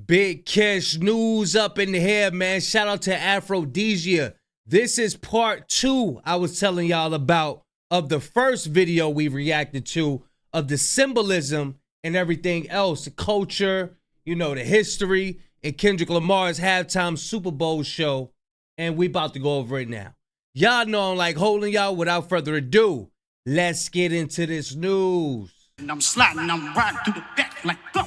Big Cash news up in the hair, man. Shout out to Aphrodisia. This is part 2 I was telling y'all about of the first video we reacted to of the symbolism and everything else, the culture, you know, the history, and Kendrick Lamar's halftime Super Bowl show. And we about to go over it now. Y'all know I'm like holding y'all. Without further ado, let's get into this news. And I'm sliding, I'm riding through the deck like go.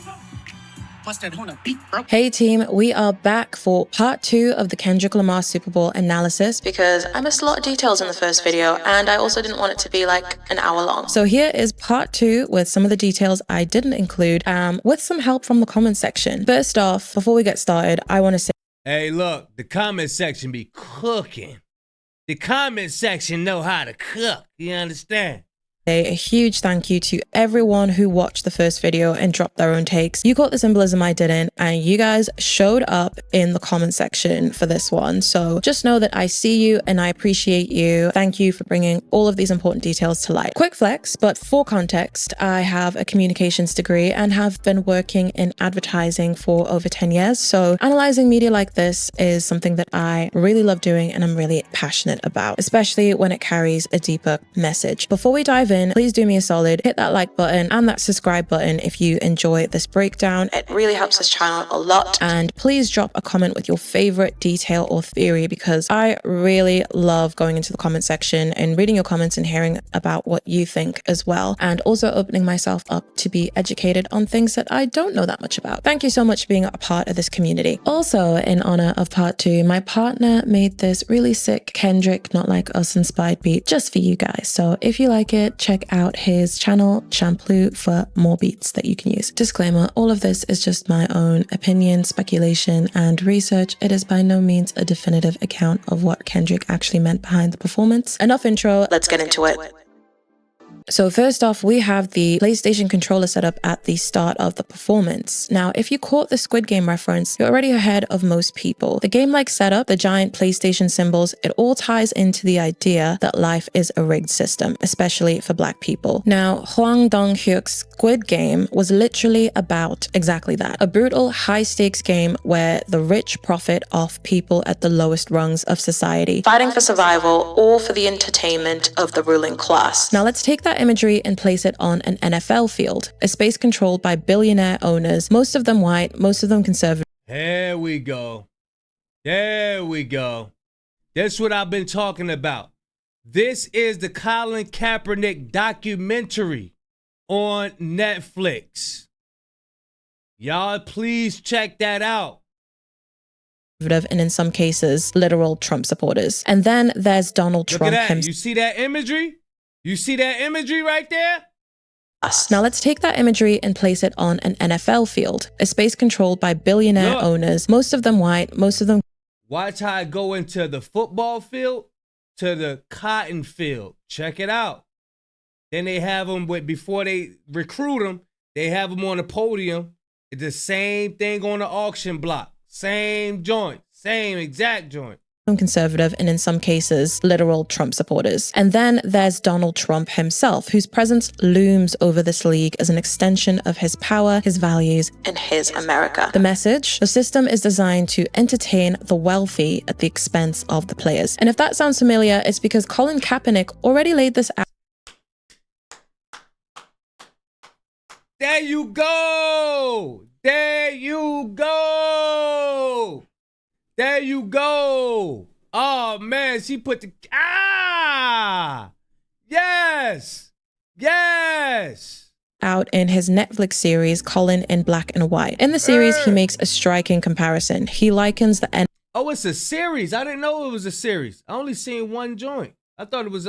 Bust that on a beat, bro. Hey team, we are back for part 2 of the Kendrick Lamar Super Bowl analysis because I missed a lot of details in the first video and I also didn't want it to be like an hour long. So here is part 2 with some of the details I didn't include with some help from the comment section. First off, before we get started, I want to say, hey, look, the comment section be cooking. The comment section know how to cook. You understand? a huge thank you to everyone who watched the first video and dropped their own takes. You caught the symbolism I didn't, and you guys showed up in the comment section for this one. So just know that I see you and I appreciate you. Thank you for bringing all of these important details to light. Quick flex, but for context, I have a communications degree and have been working in advertising for over 10 years. So analyzing media like this is something that I really love doing and I'm really passionate about, especially when it carries a deeper message. Before we dive in, please do me a solid, hit that like button and that subscribe button if you enjoy this breakdown. It really helps this channel a lot. And please drop a comment with your favorite detail or theory, because I really love going into the comment section and reading your comments and hearing about what you think as well, and also opening myself up to be educated on things that I don't know that much about. Thank you so much for being a part of this community. Also, in honor of part 2, my partner made this really sick Kendrick Not Like Us inspired beat just for you guys. So if you like it, check out his channel Shampoo for more beats that you can use. Disclaimer, all of this is just my own opinion, speculation, and research. It is by no means a definitive account of what Kendrick actually meant behind the performance. Enough intro, let's get into it. So first off, we have the PlayStation controller set up at the start of the performance. Now, if you caught the Squid Game reference, you're already ahead of most people. The game-like setup, the giant PlayStation symbols, it all ties into the idea that life is a rigged system, especially for Black people. Now, Hwang Dong-hyuk's Squid Game was literally about exactly that. A brutal, high-stakes game where the rich profit off people at the lowest rungs of society, fighting for survival, all for the entertainment of the ruling class. Now, let's take that imagery and place it on an NFL field, a space controlled by billionaire owners, most of them white, most of them conservative. There we go. There we go. That's what I've been talking about. This is the Colin Kaepernick documentary on Netflix. Y'all, please check that out. And in some cases, literal Trump supporters. And then there's Donald Trump himself. You see that imagery? You see that imagery right there? Now let's take that imagery and place it on an NFL field, a space controlled by billionaire owners, most of them white, most of them. Watch how I go into the football field to the cotton field. Check it out. Then they have them before they recruit them, they have them on the podium. It's the same thing on the auction block. Same joint, same exact joint. Conservative, and in some cases, literal Trump supporters. And then there's Donald Trump himself, whose presence looms over this league as an extension of his power, his values, and his America. The message: the system is designed to entertain the wealthy at the expense of the players. And if that sounds familiar, it's because Colin Kaepernick already laid this out. There you go! There you go! There you go. Oh, man, she put the... Yes. Yes. Out in his Netflix series, Colin in Black and White. In the series, he makes a striking comparison. He likens the... Oh, it's a series. I didn't know it was a series. I only seen one joint. I thought it was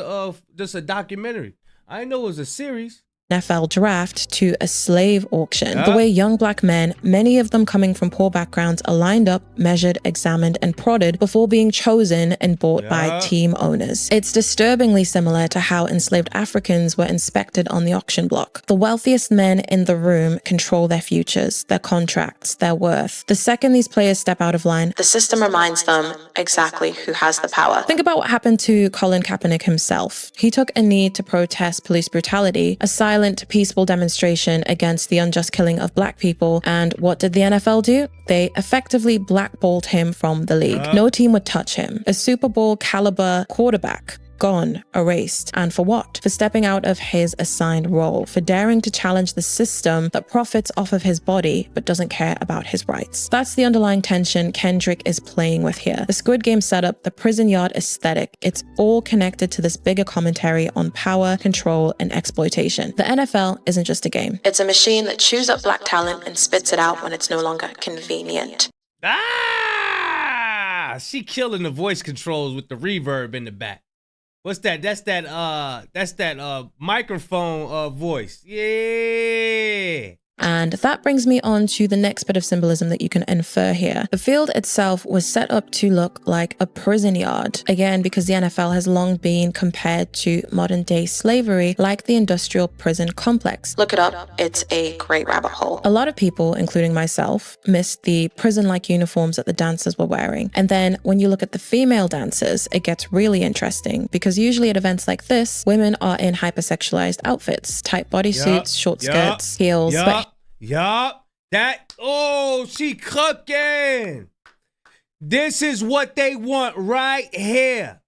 just a documentary. I didn't know it was a series. NFL draft to a slave auction. The way young Black men, many of them coming from poor backgrounds, are lined up, measured, examined, and prodded before being chosen and bought by team owners. It's disturbingly similar to how enslaved Africans were inspected on the auction block. The wealthiest men in the room control their futures, their contracts, their worth. The second these players step out of line, the system reminds them exactly who has the power. Think about what happened to Colin Kaepernick himself. He took a knee to protest police brutality, a silent violent, peaceful demonstration against the unjust killing of black people. And what did the NFL do? They effectively blackballed him from the league. No team would touch him. A Super Bowl caliber quarterback. Gone, erased. And for what? For stepping out of his assigned role, for daring to challenge the system that profits off of his body but doesn't care about his rights. That's the underlying tension Kendrick is playing with here. The Squid Game setup, the prison yard aesthetic, it's all connected to this bigger commentary on power, control, and exploitation. The NFL isn't just a game. It's a machine that chews up black talent and spits it out when it's no longer convenient. Ah! She killing the voice controls with the reverb in the back. What's that? That's that microphone voice. Yeah. And that brings me on to the next bit of symbolism that you can infer here. The field itself was set up to look like a prison yard. Again, because the NFL has long been compared to modern day slavery, like the industrial prison complex. Look it up, it's a great rabbit hole. A lot of people, including myself, missed the prison-like uniforms that the dancers were wearing. And then when you look at the female dancers, it gets really interesting because usually at events like this, women are in hypersexualized outfits, tight bodysuits, short skirts, heels, Yup. She cooking. This is what they want right here.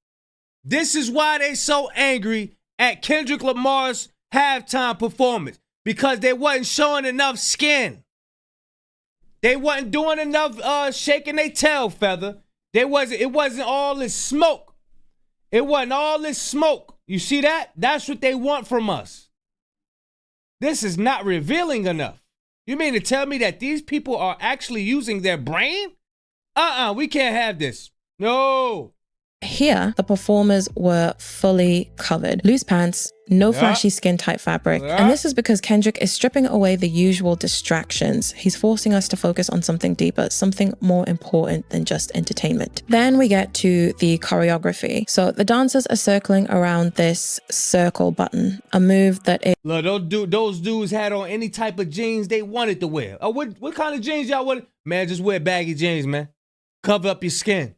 This is why they so angry at Kendrick Lamar's halftime performance. Because they wasn't showing enough skin. They wasn't doing enough shaking their tail feather. It wasn't all this smoke. It wasn't all this smoke. You see that? That's what they want from us. This is not revealing enough. You mean to tell me that these people are actually using their brain? We can't have this. No. Here, the performers were fully covered. Loose pants, no flashy skin tight fabric. And this is because Kendrick is stripping away the usual distractions. He's forcing us to focus on something deeper, something more important than just entertainment. Then we get to the choreography. So the dancers are circling around this circle button, a move that is... Look, those dudes had on any type of jeans they wanted to wear. What kind of jeans y'all want? Man, just wear baggy jeans, man. Cover up your skin.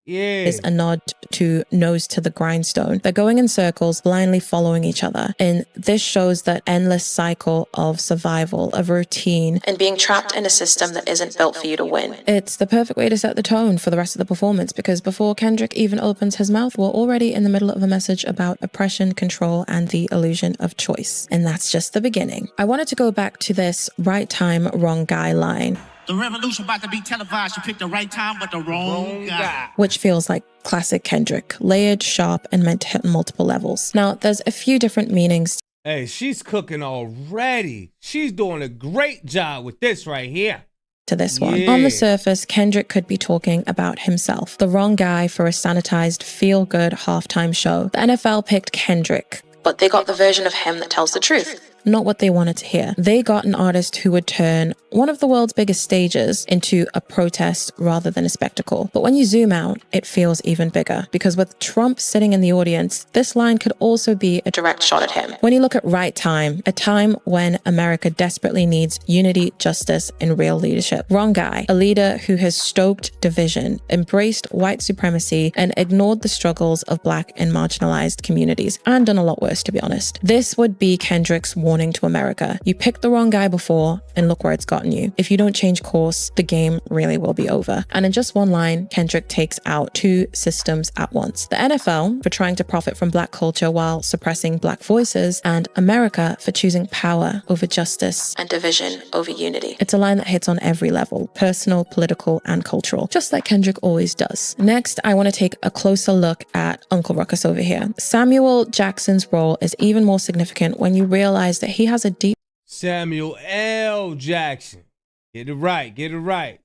Yeah. Is a nod to nose to the grindstone. They're going in circles, blindly following each other. And this shows that endless cycle of survival, of routine, and being trapped in a system that isn't built for you to win. It's the perfect way to set the tone for the rest of the performance because before Kendrick even opens his mouth, we're already in the middle of a message about oppression, control, and the illusion of choice. And that's just the beginning. I wanted to go back to this right time, wrong guy line. The revolution about to be televised. You picked the right time, but the wrong guy. Which feels like classic Kendrick, layered, sharp, and meant to hit on multiple levels. Now, there's a few different meanings. Hey, she's cooking already. She's doing a great job with this right here. To this one. On the surface, Kendrick could be talking about himself, the wrong guy for a sanitized, feel-good halftime show. The NFL picked Kendrick, but they got the version of him that tells the truth. Not what they wanted to hear. They got an artist who would turn one of the world's biggest stages into a protest rather than a spectacle. But when you zoom out, it feels even bigger because with Trump sitting in the audience, this line could also be a direct shot at him. When you look at right time, a time when America desperately needs unity, justice, and real leadership. Wrong guy, a leader who has stoked division, embraced white supremacy, and ignored the struggles of black and marginalized communities, and done a lot worse, to be honest. This would be Kendrick's warning to America. You picked the wrong guy before, and look where it's gotten you. If you don't change course, the game really will be over. And in just one line, Kendrick takes out two systems at once. The NFL for trying to profit from black culture while suppressing black voices, and America for choosing power over justice and division over unity. It's a line that hits on every level, personal, political, and cultural, just like Kendrick always does. Next, I want to take a closer look at Uncle Ruckus over here. Samuel Jackson's role is even more significant when you realize that he has a deep... Samuel L. Jackson. Get it right. Get it right.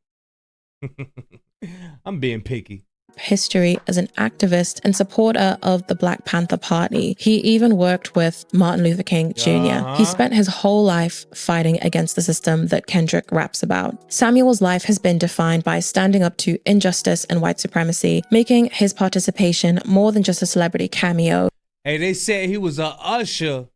I'm being picky. History as an activist and supporter of the Black Panther Party. He even worked with Martin Luther King Jr. He spent his whole life fighting against the system that Kendrick raps about. Samuel's life has been defined by standing up to injustice and white supremacy, making his participation more than just a celebrity cameo. Hey, they said he was a usher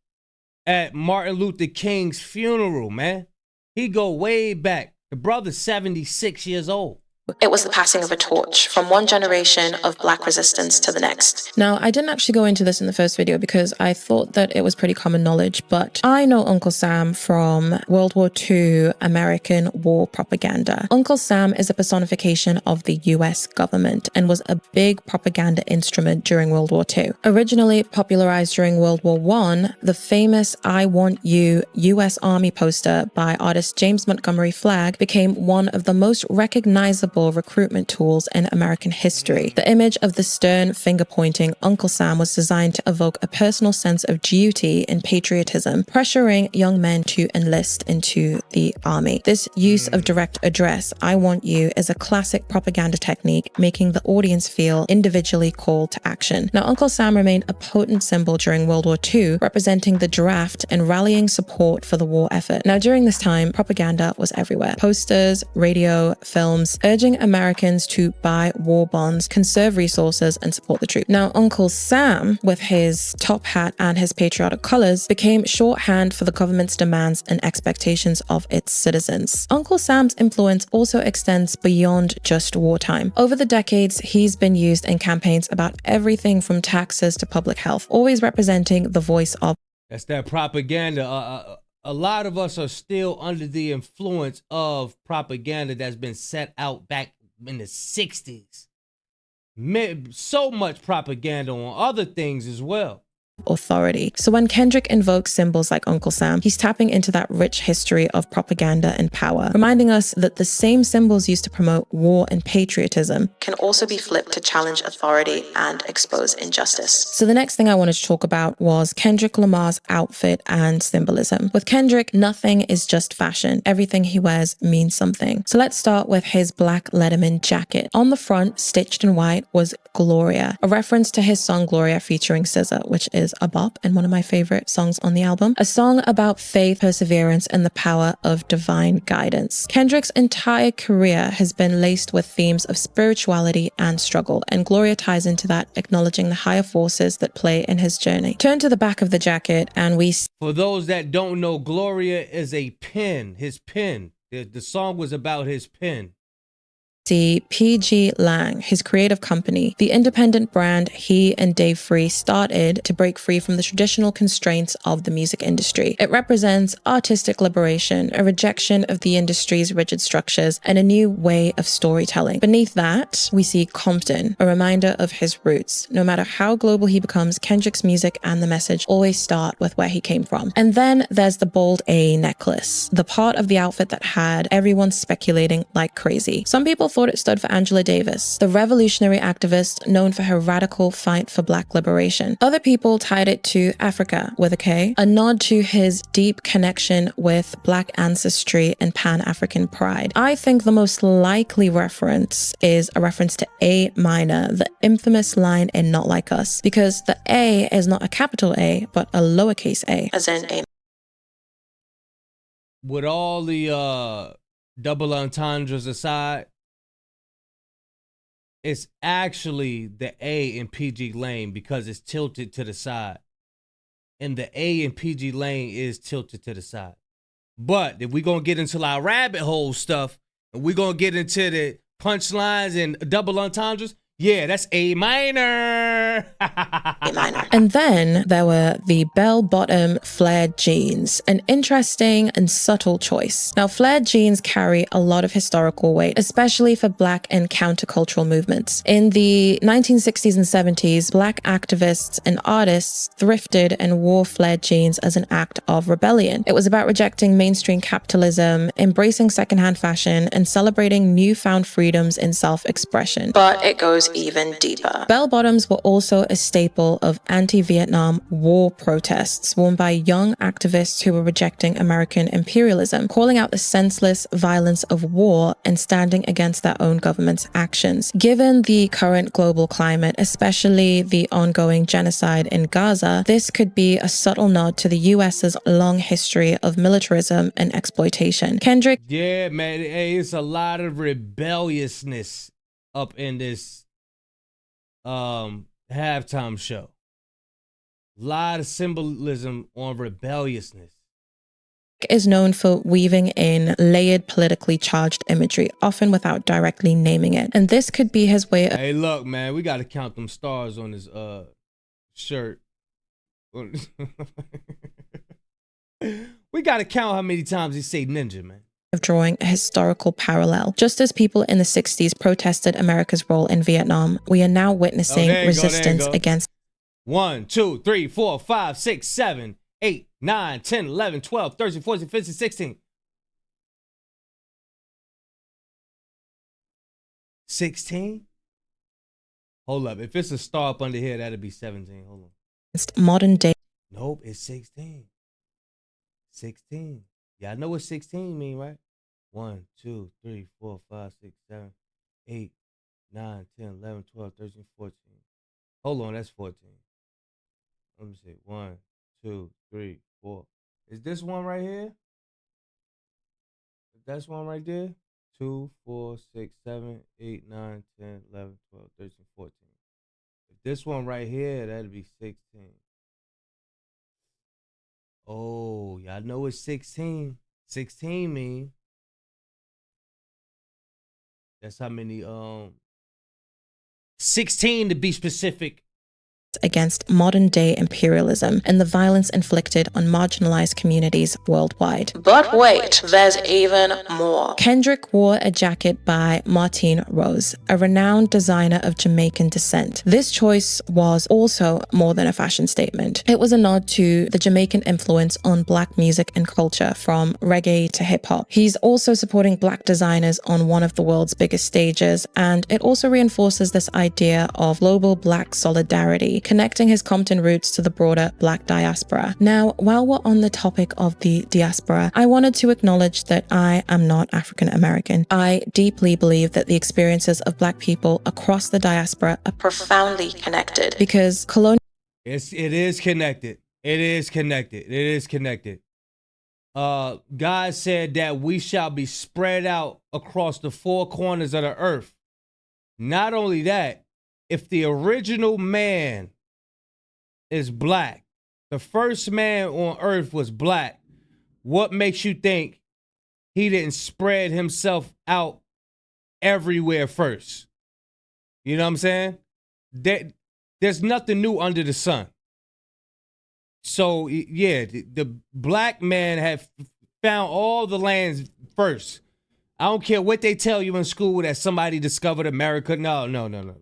at Martin Luther King's funeral, man. He go way back. The brother's 76 years old. It was the passing of a torch from one generation of Black resistance to the next. Now, I didn't actually go into this in the first video because I thought that it was pretty common knowledge, but I know Uncle Sam from World War II American war propaganda. Uncle Sam is a personification of the US government and was a big propaganda instrument during World War II. Originally popularized during World War I, the famous I Want You US Army poster by artist James Montgomery Flagg became one of the most recognizable recruitment tools in American history. The image of the stern finger-pointing Uncle Sam was designed to evoke a personal sense of duty and patriotism, pressuring young men to enlist into the army. This use of direct address, I want you, is a classic propaganda technique, making the audience feel individually called to action. Now, Uncle Sam remained a potent symbol during World War II, representing the draft and rallying support for the war effort. Now, during this time, propaganda was everywhere. Posters, radio, films, urging Americans to buy war bonds, conserve resources, and support the troops. Now, Uncle Sam, with his top hat and his patriotic colors, became shorthand for the government's demands and expectations of its citizens. Uncle Sam's influence also extends beyond just wartime. Over the decades, he's been used in campaigns about everything from taxes to public health, always representing the voice of. That's that propaganda. A lot of us are still under the influence of propaganda that's been set out back in the 60s. So much propaganda on other things as well. Authority. So when Kendrick invokes symbols like Uncle Sam, he's tapping into that rich history of propaganda and power, reminding us that the same symbols used to promote war and patriotism can also be flipped to challenge authority and expose injustice. So the next thing I wanted to talk about was Kendrick Lamar's outfit and symbolism. With Kendrick, nothing is just fashion. Everything he wears means something. So let's start with his black Letterman jacket. On the front, stitched in white, was Gloria, a reference to his song Gloria featuring SZA, which is a bop and one of my favorite songs on the album. A song about faith, perseverance, and the power of divine guidance. Kendrick's entire career has been laced with themes of spirituality and struggle, and Gloria ties into that, acknowledging the higher forces that play in his journey. Turn to the back of the jacket and we... For those that don't know, Gloria is a pen, his pen. The song was about his pen. See PG Lang, his creative company, the independent brand he and Dave Free started to break free from the traditional constraints of the music industry. It represents artistic liberation, a rejection of the industry's rigid structures, and a new way of storytelling. Beneath that, we see Compton, a reminder of his roots. No matter how global he becomes, Kendrick's music and the message always start with where he came from. And then there's the bold A necklace, the part of the outfit that had everyone speculating like crazy. Some people thought it stood for Angela Davis, the revolutionary activist known for her radical fight for Black liberation. Other people tied it to Africa with a K, a nod to his deep connection with Black ancestry and Pan-African pride. I think the most likely reference is a reference to A minor, the infamous line in Not Like Us, because the A is not a capital A, but a lowercase a, as in A. With all the double entendres aside, it's actually the A in PG Lane because it's tilted to the side. And the A in PG Lane is tilted to the side. But if we're going to get into our rabbit hole stuff, and we're going to get into the punchlines and double entendres, yeah, that's A minor. A minor. And then there were the bell-bottom flared jeans, an interesting and subtle choice. Now, flared jeans carry a lot of historical weight, especially for Black and countercultural movements. In the 1960s and 70s, Black activists and artists thrifted and wore flared jeans as an act of rebellion. It was about rejecting mainstream capitalism, embracing secondhand fashion, and celebrating newfound freedoms in self-expression. But it goes even deeper. Bell-bottoms were also a staple of anti-Vietnam War protests worn by young activists who were rejecting American imperialism, calling out the senseless violence of war and standing against their own government's actions. Given the current global climate, especially the ongoing genocide in Gaza, this could be a subtle nod to the US's long history of militarism and exploitation. Kendrick... Yeah, man, hey, it's a lot of rebelliousness up in this halftime show. A lot of symbolism on rebelliousness. is known for weaving in layered politically charged imagery, often without directly naming it. And this could be his way of— Hey, look, man, we got to count them stars on his shirt. We got to count how many times he say ninja, man. Of drawing a historical parallel. Just as people in the 60s protested America's role in Vietnam, we are now witnessing resistance against— 1, 2, 3, 4, 5, 6, 7, 8, 9, 10, 11, 12, 13, 14, 15, 16. 16? Hold up. If it's a star up under here, that'd be 17. Hold on. Modern day. Nope, it's 16. 16. Y'all know what 16 mean, right? 1, 2, 3, 4, 5, 6, 7, 8, 9, 10, 11, 12, 13, 14. Hold on, that's 14. Let me see. 1, 2, 3, 4. Is this one right here? That's one right there? 2, 4, 6, 7, 8, 9, 10, 11, 12, 13, 14. If this one right here, that'd be 16. Oh, y'all know it's 16. 16 mean. That's how many 16 to be specific. Against modern day imperialism and the violence inflicted on marginalized communities worldwide. But wait, there's even more. Kendrick wore a jacket by Martine Rose, a renowned designer of Jamaican descent. This choice was also more than a fashion statement. It was a nod to the Jamaican influence on Black music and culture, from reggae to hip hop. He's also supporting Black designers on one of the world's biggest stages, and it also reinforces this idea of global Black solidarity, connecting his Compton roots to the broader Black diaspora. Now, while we're on the topic of the diaspora, I wanted to acknowledge that I am not African American. I deeply believe that the experiences of Black people across the diaspora are profoundly connected, because it is connected. It is connected. It is connected. God said that we shall be spread out across the four corners of the earth. Not only that, if the original man is Black, the first man on earth was Black, what makes you think he didn't spread himself out everywhere first? You know what I'm saying? There's nothing new under the sun. So yeah, the Black man had found all the lands first. I don't care what they tell you in school that somebody discovered America. No.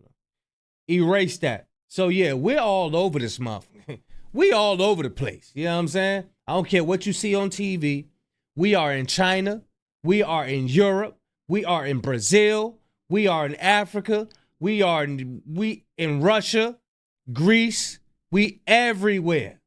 Erase that. So yeah, we're all over this month. We all over the place. You know what I'm saying? I don't care what you see on TV. We are in China. We are in Europe. We are in Brazil. We are in Africa. We in Russia, Greece. We everywhere.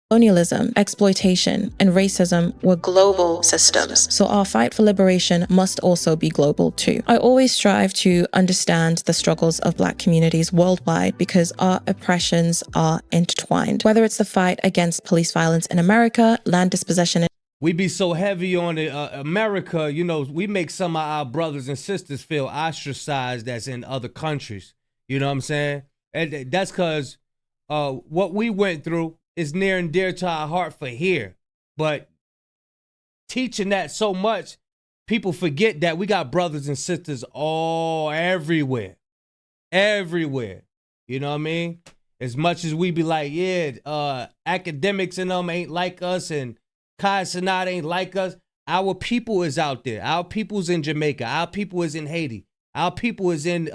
Colonialism, exploitation, and racism were global systems, so our fight for liberation must also be global too. I always strive to understand the struggles of Black communities worldwide because our oppressions are intertwined. Whether it's the fight against police violence in America, land dispossession— we be so heavy on America, you know, we make some of our brothers and sisters feel ostracized that's in other countries. You know what I'm saying? And that's because what we went through is near and dear to our heart for here. But teaching that so much, people forget that we got brothers and sisters all everywhere. Everywhere. You know what I mean? As much as we be like, yeah, academics and them ain't like us and Kai Sanat ain't like us, our people is out there. Our people's in Jamaica. Our people is in Haiti. Our people is in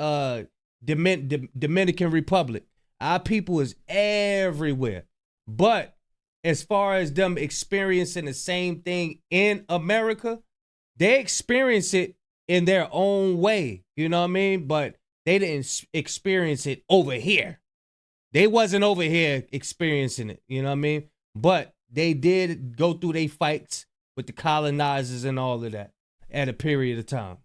Dominican Republic. Our people is everywhere. But as far as them experiencing the same thing in America, they experience it in their own way. You know what I mean? But they didn't experience it over here. They wasn't over here experiencing it. You know what I mean? But they did go through their fights with the colonizers and all of that at a period of time.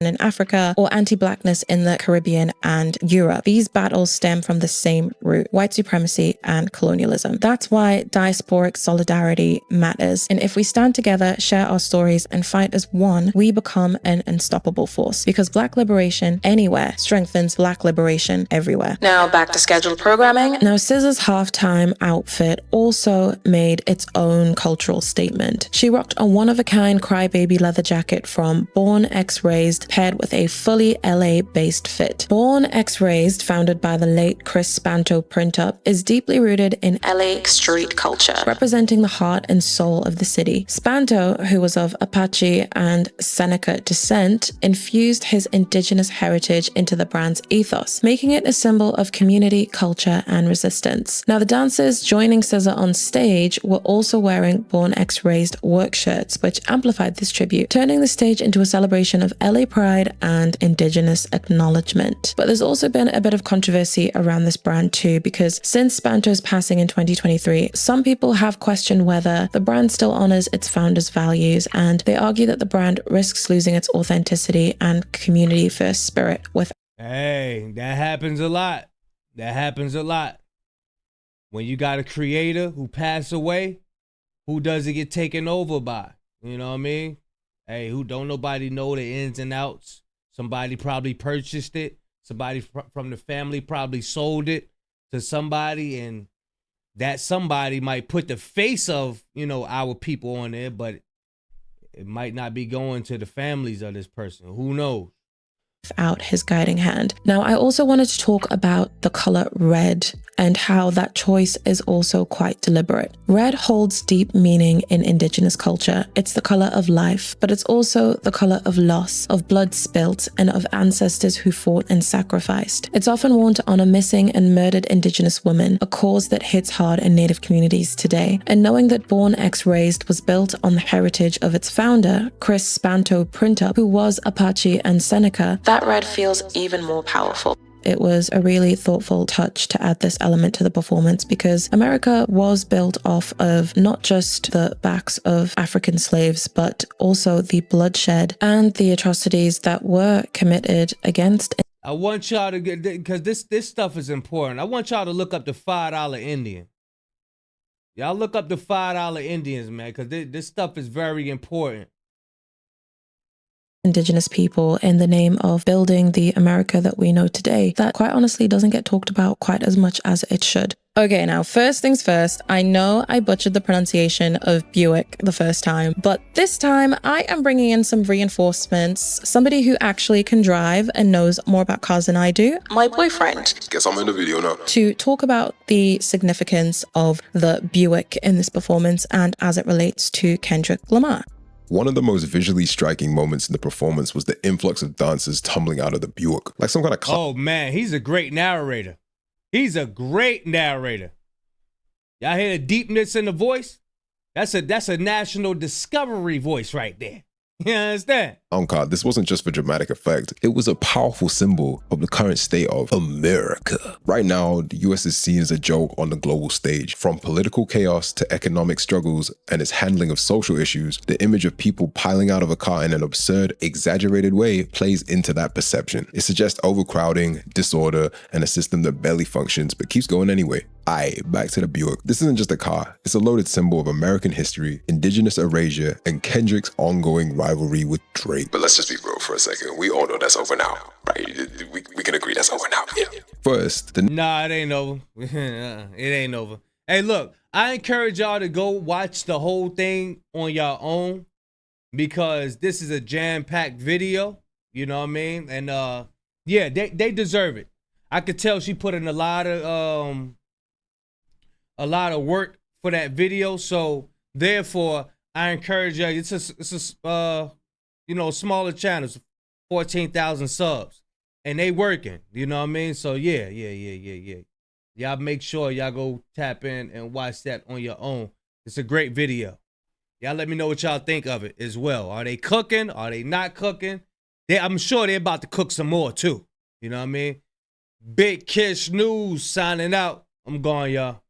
in Africa or anti-blackness in the Caribbean and Europe. These battles stem from the same root: white supremacy and colonialism. That's why diasporic solidarity matters. And if we stand together, share our stories, and fight as one, we become an unstoppable force. Because Black liberation anywhere strengthens Black liberation everywhere. Now back to scheduled programming. Now SZA's halftime outfit also made its own cultural statement. She rocked a one-of-a-kind crybaby leather jacket from Born X Raised, paired with a fully LA-based fit. Born X Raised, founded by the late Chris Spanto Printup, is deeply rooted in LA street culture, representing the heart and soul of the city. Spanto, who was of Apache and Seneca descent, infused his indigenous heritage into the brand's ethos, making it a symbol of community, culture, and resistance. Now, the dancers joining SZA on stage were also wearing Born X Raised work shirts, which amplified this tribute, turning the stage into a celebration of LA pride and indigenous acknowledgement. But there's also been a bit of controversy around this brand too, because since Spanto's passing in 2023, some people have questioned whether the brand still honors its founders' values, and they argue that the brand risks losing its authenticity and community-first spirit with. Hey, that happens a lot. That happens a lot. When you got a creator who passed away, who does it get taken over by? You know what I mean? Hey, who don't nobody know the ins and outs? Somebody probably purchased it. Somebody from the family probably sold it to somebody, and that somebody might put the face of, you know, our people on there, but it might not be going to the families of this person. Who knows? Out his guiding hand. Now, I also wanted to talk about the color red and how that choice is also quite deliberate. Red holds deep meaning in indigenous culture. It's the color of life, but it's also the color of loss, of blood spilt, and of ancestors who fought and sacrificed. It's often worn to honor missing and murdered indigenous women, a cause that hits hard in Native communities today. And knowing that Born X Raised was built on the heritage of its founder, Chris Spanto Printup, who was Apache and Seneca, that red feels even more powerful. It was a really thoughtful touch to add this element to the performance, because America was built off of not just the backs of African slaves, but also the bloodshed and the atrocities that were committed against. I want y'all to get, because this stuff is important. I want y'all to look up the $5 Indian. Y'all look up the $5 Indians, man, because this stuff is very important. Indigenous people in the name of building the America that we know today, that quite honestly doesn't get talked about quite as much as it should. Okay, now first things first, I know I butchered the pronunciation of Buick the first time, but this time I am bringing in some reinforcements, somebody who actually can drive and knows more about cars than I do, my boyfriend. Guess I'm in the video now. To talk about the significance of the Buick in this performance and as it relates to Kendrick Lamar. One of the most visually striking moments in the performance was the influx of dancers tumbling out of the Buick, like some kind of Oh man, he's a great narrator. He's a great narrator. Y'all hear the deepness in the voice? That's a National Discovery voice right there. You understand? God, this wasn't just for dramatic effect. It was a powerful symbol of the current state of America. Right now, the US is seen as a joke on the global stage. From political chaos to economic struggles and its handling of social issues, the image of people piling out of a car in an absurd, exaggerated way plays into that perception. It suggests overcrowding, disorder, and a system that barely functions but keeps going anyway. Back to the Buick. This isn't just a car. It's a loaded symbol of American history, indigenous erasure, and Kendrick's ongoing rivalry with Drake. But let's just be real for a second. We all know that's over now, right? We can agree that's over now. Yeah. First, Nah, it ain't over. It ain't over. Hey, look, I encourage y'all to go watch the whole thing on your own, because this is a jam-packed video. You know what I mean? And yeah, they deserve it. I could tell she put in a lot of work for that video. So therefore, I encourage you. It's a you know, smaller channels, 14,000 subs, and they working. You know what I mean? So yeah. Y'all make sure y'all go tap in and watch that on your own. It's a great video. Y'all let me know what y'all think of it as well. Are they cooking? Are they not cooking? I'm sure they're about to cook some more too. You know what I mean? Big Kish News signing out. I'm gone, y'all.